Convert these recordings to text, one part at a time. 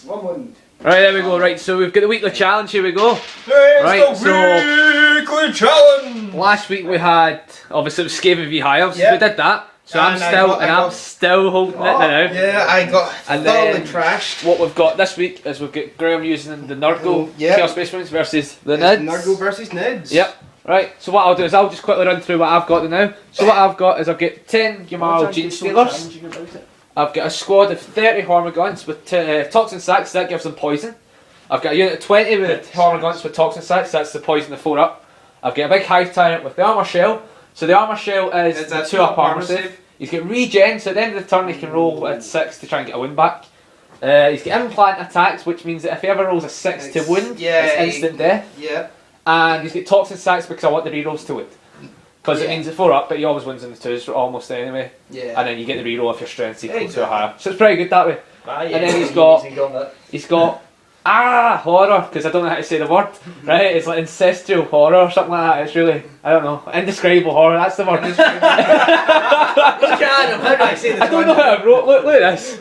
One wound. Right, there we go. Right, so we've got the weekly challenge. Here we go. It's the weekly challenge. Last week we had obviously it was Skaven v Hives. Yep. We did that. So And I'm still holding it now. Yeah, I got And thoroughly then trashed. what we've got this week is we've got Graham using the nurgle Yep. Chaos Space Marines versus the Nids. Nurgle versus Nids. Yep. Right, so what I'll do is I'll just quickly run through what I've got now. So what I've got is I've got 10 Yamal Gene Stealers. I've got a squad of 30 Hormagaunts with Toxin Sacks, that gives them poison. I've got a unit of 20 with Hormagaunts with Toxin Sacks, that's the poison the 4 up. I've got a big Hive Tyrant with the Armour Shell. So the Armour Shell is the 2 up armour save. He's got regen, so at the end of the turn he can roll at 6 to try and get a win back. He's got implant attacks, which means that if he ever rolls a 6 to wound, it's instant death. Yeah. And he's got Toxin Sacks because I want the rerolls to wound. Because it means the 4 up, but he always wins in the 2s almost anyway. Yeah. And then you get the reroll if your strength's equal to a higher. So it's pretty good that way. And then he's got horror, because I don't know how to say the word. Right? It's like ancestral horror or something like that. It's really, I don't know, indescribable horror, that's the word. I don't know how I wrote, look at this.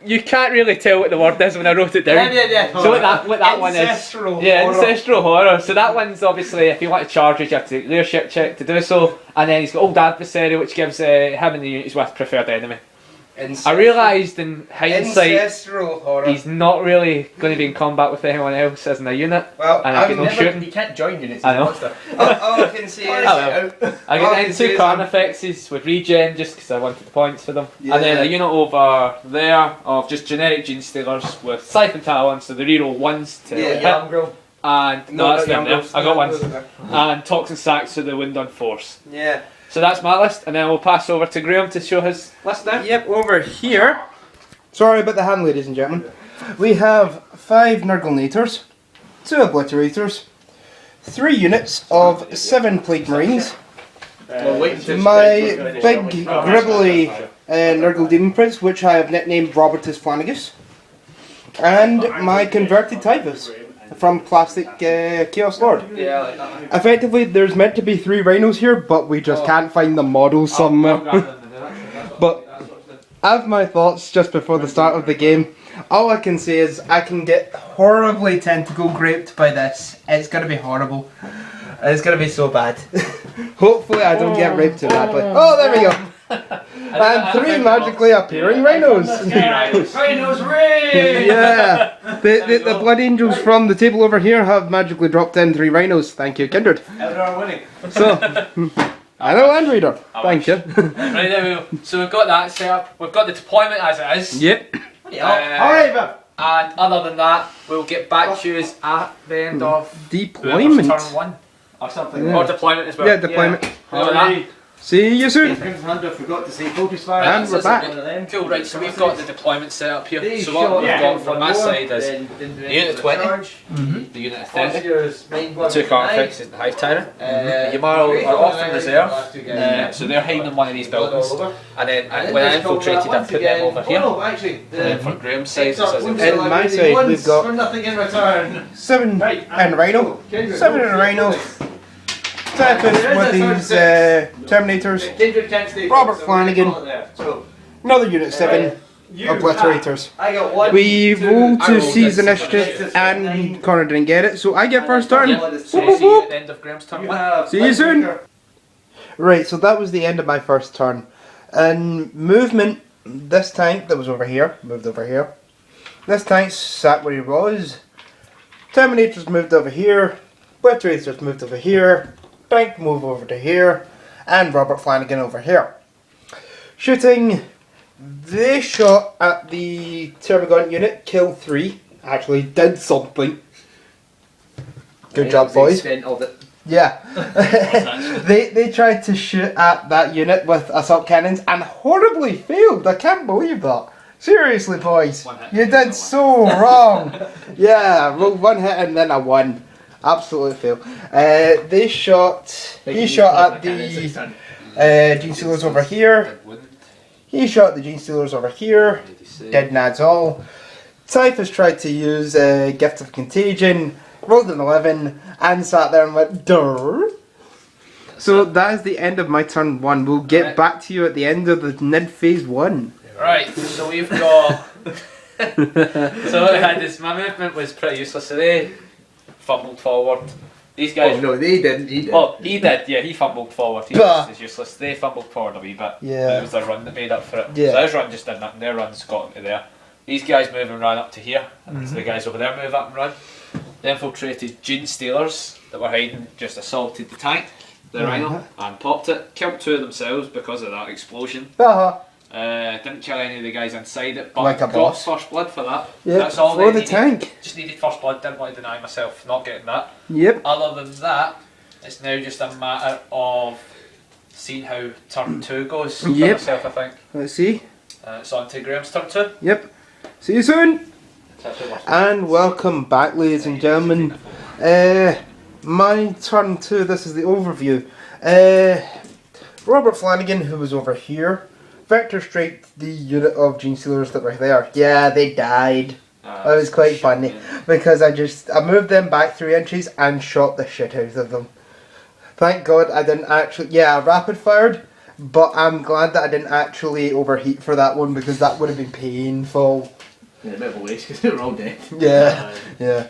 You can't really tell what the word is when I wrote it down. So what that one is. Yeah, ancestral horror. So that one's obviously, if you want to charge it, you have to do a leadership check to do so. And then he's got Old Adversary, which gives him and the units with preferred enemy. I realised in hindsight he's not really going to be in combat with anyone else as in a unit. Well, and I get no shooting. He can't join units. I know. All I can say is I get then 2 Carnifexes with regen just because I wanted the points for them. Yeah. And then a unit over there of just generic Gene Stealers with Siphon Talon, so the reroll 1s to hit. And no, that's them there. I got 1s. And Toxin Sacks for the wind on force. Yeah. So that's my list, and then we'll pass over to Graham to show his list now. Yep, over here. Sorry about the hand, ladies and gentlemen. We have 5 Nurgle-nators, 2 Obliterators, 3 units of 7 Plague Marines, my big gribbly Nurgle Demon Prince, which I have nicknamed Robertus Flanagus, and my converted Typhus from Plastic Chaos Lord. Effectively, there's meant to be 3 rhinos here, but we just can't find the model somewhere. But I have my thoughts just before the start of the game. All I can say is I can get horribly tentacle graped by this. It's gonna be horrible. It's gonna be so bad. Hopefully I don't get raped too badly. Oh, there we go. And 3 magically appearing rhinos. Rhinos ring! Yeah. The blood angels from the table over here have magically dropped in 3 rhinos. Thank you, Kindred. Eldar winning. So, I know Land Reader. Thank you. Right, there we go. So we've got that set up. We've got the deployment as it is. Yep. Alright, and other than that, we'll get back to you at the end of deployment. Turn 1 or something. Yeah. Or deployment as well. Yeah, deployment. Yeah. See you soon. Forgot to say focus fire. And we're back. Cool, right, so we've got the deployment set up here. So what we've got from my side is the unit of 20, the unit of 30, the 2 Carnifexes and the Hive Tyrant. The Yamaral are off in reserve, so they're hiding in one of these buildings. And then when I infiltrated, I put them over here. And then for Graham's side, in my side, we've got 7 and Rhino, 7 and Rhino. Typhus with these Terminators, Robert Flanagan, another unit 7, Obliterators. We rolled to seize initiative and Connor didn't get it, so I get first turn. So see you at the end of Graham's turn. See you soon. Right, so that was the end of my first turn. And movement, this tank that was over here, moved over here. This tank sat where he was. Terminators moved over here. Obliterators moved over here. Bank move over to here, and Robert Flanagan over here. Shooting, they shot at the Termagant unit, killed 3, actually did something. Good job, boys. Yeah. they tried to shoot at that unit with assault cannons and horribly failed. I can't believe that. Seriously, boys, you did so wrong. Yeah, rolled 1 hit and then a 1. Absolute fail. He shot at the Gene Stealers over here. He shot the Gene Stealers over here. Dead nads all. Typhus tried to use Gift of Contagion, rolled an 11, and sat there and went, durr. So that is the end of my turn 1. We'll get back to you at the end of the Nid phase 1. Right, so we've got So what I had is my movement was pretty useless. So they fumbled forward. These guys. Oh no, they didn't. He did. Oh, he did. Yeah, he fumbled forward. He was useless. They fumbled forward a wee bit. Yeah. But it was their run that made up for it. Yeah. So his run just did nothing. Their runs got into there. These guys move and run up to here, and the guys over there move up and run. They infiltrated Gene stealers that were hiding, just assaulted the tank, the rhino, and popped it. Killed 2 of themselves because of that explosion. Didn't kill any of the guys inside it, but Like a got boss. first blood for that. Yep, That's all for they the needed. tank. Just needed first blood, didn't want to deny myself not getting that. Yep. Other than that, it's now just a matter of seeing how turn 2 goes for Yep. myself, I think. Let's see. It's on to Graham's turn 2. Yep. See you soon. And welcome back, ladies and gentlemen. My turn 2, this is the overview. Robert Flanagan, who was over here, vector straight the unit of Gene Stealers that were there. Yeah, they died. That was quite funny because I moved them back 3 inches and shot the shit out of them. Thank God I didn't actually. Yeah, I rapid fired, but I'm glad that I didn't actually overheat for that one because that would have been painful. Yeah, a bit of a waste because they were all dead. Yeah, yeah.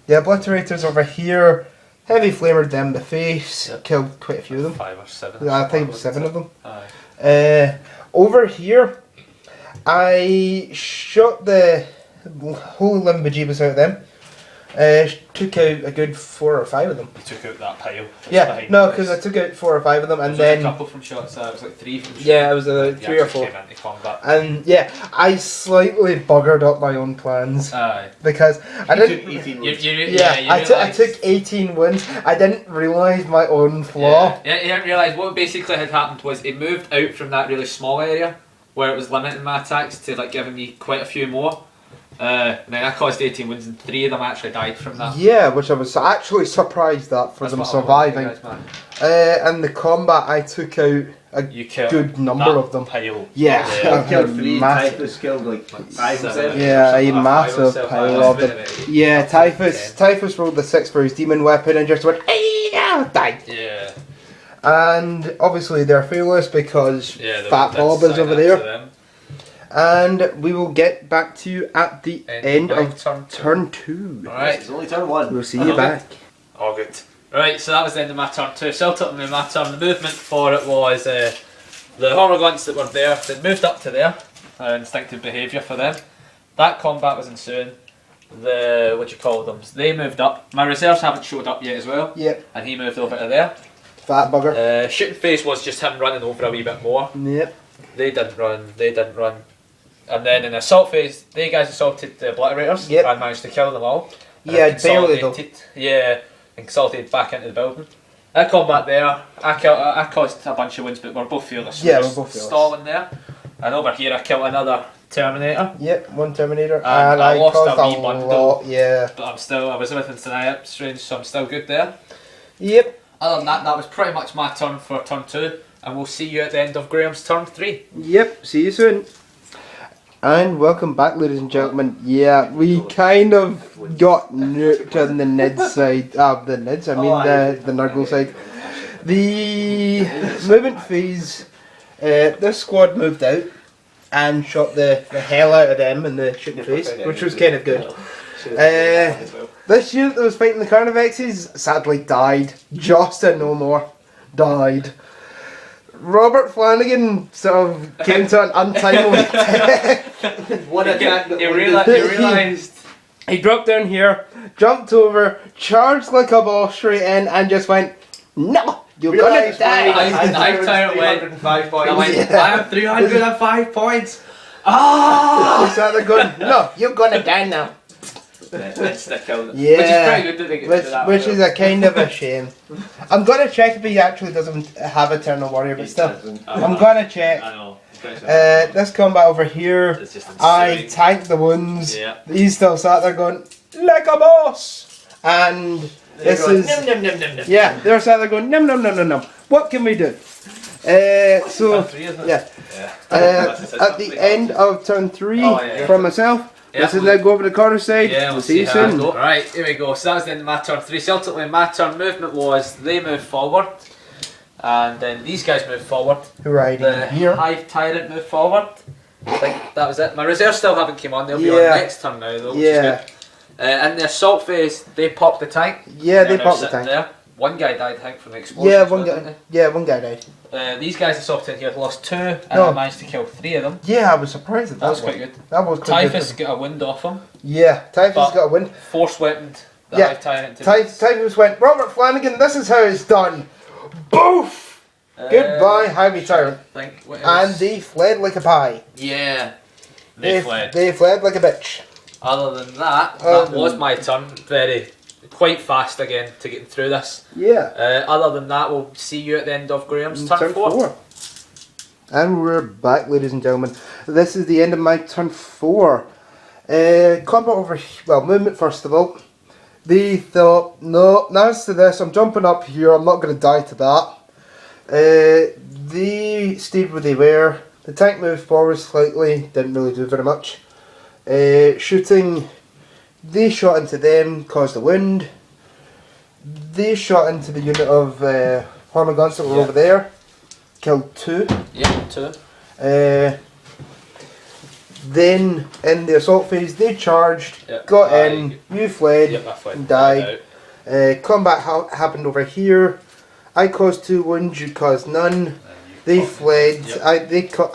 The obliterators over here, heavy flamered them in the face, killed quite a few of them. 5 or 7. I think it was 7 of them. Aye. Over here, I shot the whole limbajeebus out of them. Took out a good 4 or 5 of them. You took out that pile. Yeah, no, because I took out 4 or 5 of them, and then a couple from shots. It was like 3 from shots. yeah, it was You 3 or actually 4. came into combat. And yeah, I slightly buggered up my own plans Aye. because I He didn't. took 18 You, wounds. you, I took 18 wins. I didn't realise my own flaw. Yeah, you didn't realise what basically had happened was it moved out from that really small area where it was limiting my attacks to like giving me quite a few more. Now that caused 18 wounds and 3 of them actually died from that. Yeah, which I was actually surprised at for That's them what surviving. happened to you guys, man. And the combat, I took out a You killed good number that of them. Pile. Yeah. I killed 3, Massive. Typhus killed like 5 or 7. Yeah, a massive pile of them. Yeah, Typhus rolled the 6 for his demon weapon and just went, "Hey, yeah," died. Yeah. And obviously they're fearless because Yeah. Fat Bob is over there. And we will get back to you at the end of turn 2. Alright. It's only turn 1. We'll see you back. All good. Right, so that was the end of my turn 2. So ultimately my turn, the movement for it was the Hormagaunts that were there, they moved up to there. Instinctive behaviour for them. That combat was ensuing. They moved up. My reserves haven't showed up yet as well. Yep. And he moved over to there. Fat bugger. Shooting phase was just him running over a wee bit more. Yep. They didn't run. And then in the assault phase, they guys assaulted the obliterators and managed to kill them all. And Yeah, barely though. Yeah, and consolidated back into the building. That combat there, I caused a bunch of wins, but we're both fearless. Yeah, Just we're both fearless. stalling there. And over here, I killed another Terminator. Yep, 1 Terminator. And I lost caused a wee bundle. lot, yeah. But I was with him tonight, strange, so I'm still good there. Yep. Other than that was pretty much my turn for turn 2. And we'll see you at the end of Graham's turn 3. Yep, see you soon. And welcome back, ladies and gentlemen. Yeah, we kind of got nuked on the Nid side. The Nids, I mean the nurgle side. The movement phase, this squad moved out and shot the hell out of them in the shooting phase, which was kind of good. This unit that was fighting the Carnivexes sadly died. Just and no more. Died. Robert Flanagan sort of came to an untimely death. One attack that You realised. He dropped down here, jumped over, charged like a boss straight in, and just went, "No, you're gonna die." I tyrant went, 305 points. I went, Yeah. I have 305 points. He sat there going, "No, you're gonna die now." Yeah. Yeah. Which is pretty good that they get to do that. Which is a kind of a shame. I'm gonna check if he actually doesn't have Eternal Warrior, but still, I'm gonna check. I know. This combat over here, It's just I insane. tanked the wounds. Yeah. He's still sat there going, "Like a boss," and this is. Yeah, they're sat there going, "Num num num num num." What can we do? So yeah, at the end of turn 3 from myself, this is now go over the corner side. Yeah, we'll see you how it soon. goes. Right, here we go. So that was the end of my turn 3. So ultimately my turn movement was they move forward, and then these guys move forward. Who are hiding The here? Hive Tyrant move forward, I think that was it. My reserves still haven't came on. They'll be on Yeah. next turn now, though, which Yeah. is good. In the assault phase, they popped the tank. Yeah, they They're now popped the sitting tank. There. One guy died, I think, from the explosion. Yeah, as one well, guy. didn't Yeah, one guy died. they? These guys assaulted in here lost 2, and No. I managed to kill 3 of them. Yeah, I was surprised at That that was one. quite good. That was quite Typhus good. got a wind off him. Yeah, Typhus But- got a win. Force weaponed the Yeah, Hive Tyrant to Typhus went, Robert Flanagan, this is how it's done. Boof! Goodbye, Heavy Tyrant. Think what And else? they fled like a pie. Yeah. They fled. They fled like a bitch. Other than that, Other that was my turn. Quite fast again to getting through this. Yeah. Other than that, we'll see you at the end of Graham's turn 4. And we're back, ladies and gentlemen. This is the end of my turn 4. Combat over, movement first of all. They thought, no, as to this, I'm jumping up here, I'm not going to die to that. They stayed where they were. The tank moved forward slightly, didn't really do very much. Shooting, they shot into them, caused a wind. They shot into the unit of armor guns that were over there, killed 2. Yeah, 2. Then in the assault phase, they charged, Yep. got in, you fled, Yep, I fled. and died. Combat happened over here. I caused 2 wounds, you caused none. They fled. Yep.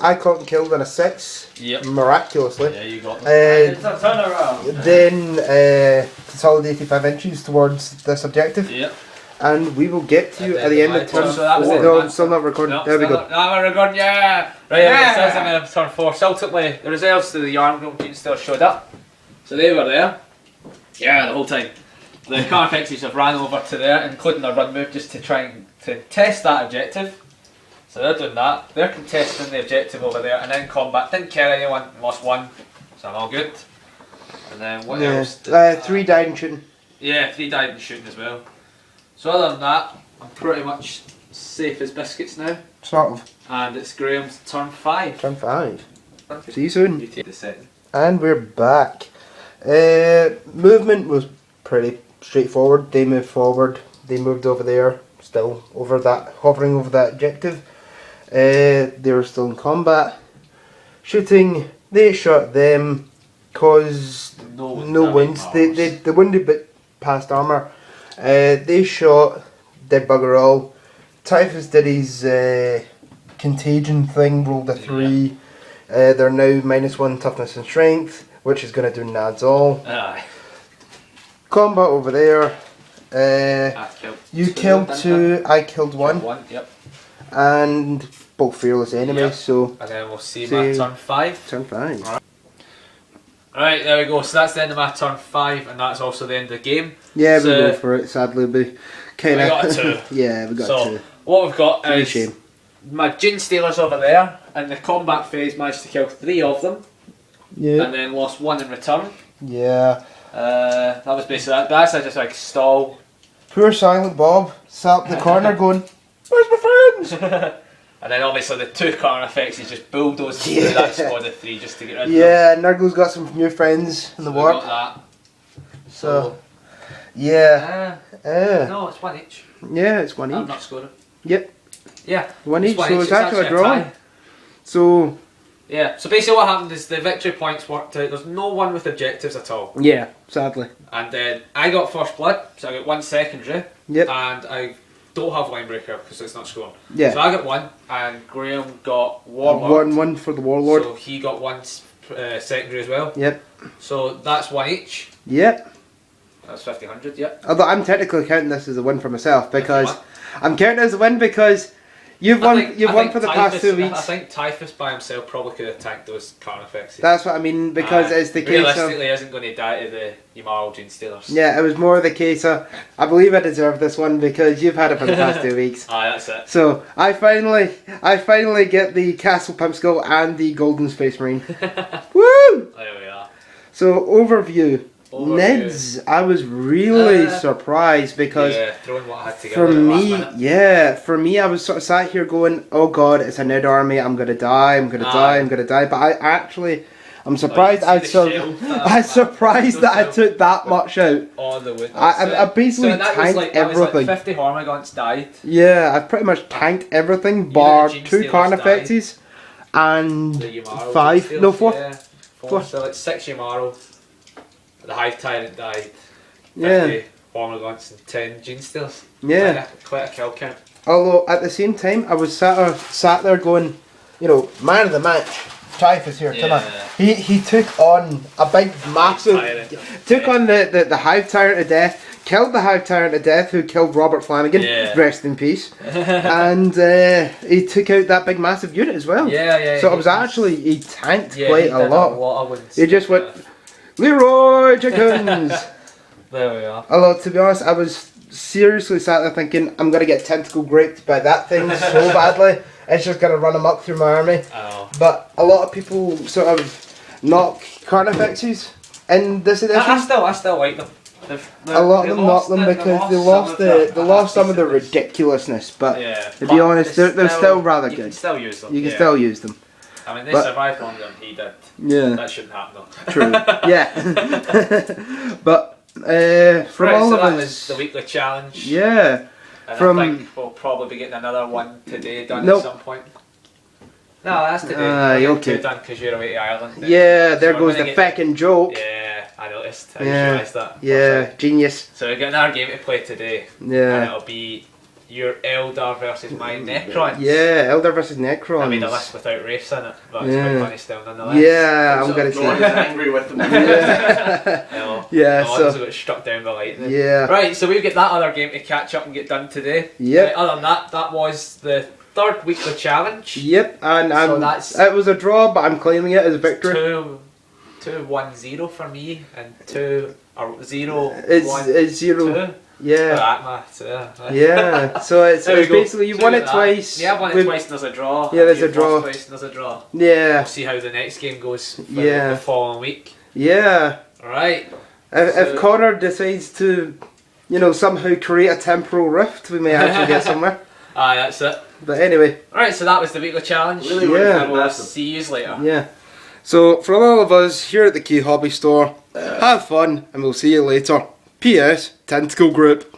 I caught and killed on a 6, Yep. miraculously. Yeah, you got them. It's a turnaround. Then consolidated 5 inches towards this objective, Yep. and we will get to you at the end of turn So that was 4. it. No, I'm still not recording. No, there we go. No, we're recording, yeah! Right, yeah. It says in the turn 4. So ultimately, the reserves to the Yarn Group team still showed up. So they were there. Yeah, the whole time. The Carnifexes have ran over to there, including their run move, just to try and to test that objective. So they're doing that. They're contesting the objective over there, and then combat. Didn't kill anyone, lost 1. So I'm all good. And then what else? 3 died in shooting. Yeah, 3 died in shooting as well. So other than that, I'm pretty much safe as biscuits now. Sort of. And it's Graham's turn 5. Turn 5. See you soon. You take the second. And we're back. Movement was pretty straightforward. They moved forward. They moved over there. Still over that, hovering over that objective. They were still in combat. Shooting. They shot them. Caused no wins. They wounded but past armor. They shot. Dead bugger all. Typhus did his contagion thing. Rolled a 3. They're now -1 toughness and strength, which is going to do nads all. Aye. Combat over there. I killed You 2, killed didn't 2, I killed I? 1, One, yep. and both fearless enemies. Yep. So And then we'll see my turn 5. turn 5. Right, there we go. So that's the end of my turn 5, and that's also the end of the game. Yeah, So- we'll go for it. Sadly, we kind We got of. 2. Yeah, we got So 2. what we've got Pretty is shame. my Gene Stealers over there, and the combat phase managed to kill 3 of them, Yeah. and then lost 1 in return. Yeah. That was basically that. That's just like stall. Poor Silent Bob sat up the corner going, "Where's my friends?" And then obviously the 2 Carnifexes just bulldozed through Yeah. that squad of 3 just to get rid of them. Yeah, Nurgle's got some new friends in the So we warp. got that. So, yeah. No, it's 1 each. Yeah, it's 1 I'm each. not scoring. Yep, Yeah. 1 each. 1 So each. it's actually a draw. tie. So, Yeah, so basically what happened is the victory points worked out. There's no one with objectives at all. yeah, sadly. And then I got first blood, so I got 1 secondary. Yep. And I don't have Linebreaker because it's not scoring. Yeah. So I got 1, and Graham got Warlord. 1 for the Warlord. So he got 1 secondary as well. Yep. So that's 1 each. Yep. That's 50-100, yep. Although I'm technically counting this as a win for myself because What? I'm counting it as a win because you've won. You've won for the past 2 I weeks. think Typhus by himself probably could have tanked those Carnifexes. That's what I mean because it's the case of. Realistically, isn't going to die to the Yamaral Gene Stealers. Yeah, it was more the case of. I believe I deserve this one because you've had it for the past 2 weeks. Aye, that's it. So I finally get the Castle Pimp Skull and the Golden Space Marine. Woo! There we are. So overview. Overview. Nids, I was really surprised because Yeah, throwing what I had together for at the last me, minute. yeah, for me, I was sort of sat here going, "Oh God, it's a Nid army. I'm gonna die. I'm gonna die. I'm gonna die." But I'm surprised. Oh, you see the shield? I'm surprised that I took that much out. On the wood. I basically that was tanked like, that was everything. like 50 Hormagaunts died. Yeah, I've pretty much tanked everything bar Gene 2 Stealers Carnifexes and The Yamaru 5. Gene No, Steals, 4. Yeah, 4. Four. So it's 6 Yamaru. The Hive Tyrant died. 50 Yeah. Hormagaunts and 10 Gene Steals. Yeah. Quite a kill count. Although at the same time, I was sat there going, you know, man of the match. Typhus is here, come on. He took on a big, massive, took on the Hive Tyrant to death, killed the Hive Tyrant to death, who killed Robert Flanagan, rest in peace, and he took out that big, massive unit as well. So it was actually, he tanked quite a lot. Of wins. He just went, Leroy Chickens! There we are. Although, to be honest, I was seriously sat there thinking, I'm going to get tentacle graped by that thing so badly. It's just going to run amok through my army. Oh. But a lot of people sort of knock Carnifexes in this edition. I still like them. A lot of them knock them because they lost some of the ridiculousness. But to be honest, they're still rather good. You can still use them. You can still use them. I mean, they survived longer than he did. Yeah. That shouldn't happen though. True. Yeah. But from all of that us, was the weekly challenge. Yeah. And From I think we'll probably be getting another one today done at some point. No, that's today. Okay. Done because you're away to Ireland. Yeah, there goes the feckin' joke. Yeah, I noticed. I just realised that. Yeah, genius. So we've got another game to play today. Yeah. And it'll be your Elder versus my Necrons. Yeah, Elder versus Necrons. I made a list without Wraiths in it, but it's quite funny still nonetheless. Yeah, I'm gonna say Ron is angry with them. Yeah, so so got struck down by lightning. yeah. Right, so we've got that other game to catch up and get done today. Yep. Other than that, that was the third weekly challenge. Yep, and So that's it was a draw, but I'm claiming it as a victory. 2-1-0 for me, and 0-1-2. It's 0. Yeah. That math, yeah. Yeah. So it's basically you won it twice. Yeah, I've won it twice and there's a draw. Yeah, there's a You've draw. lost twice and there's a draw. Yeah. We'll see how the next game goes for Yeah. the following week. Yeah. Alright. If Connor decides to, you know, somehow create a temporal rift, we may actually get somewhere. Aye, that's it. But anyway. Alright, so that was the weekly challenge. Really We'll see you later. Yeah. So from all of us here at the Key Hobby Store, have fun and we'll see you later. P.S. Tentacle Group.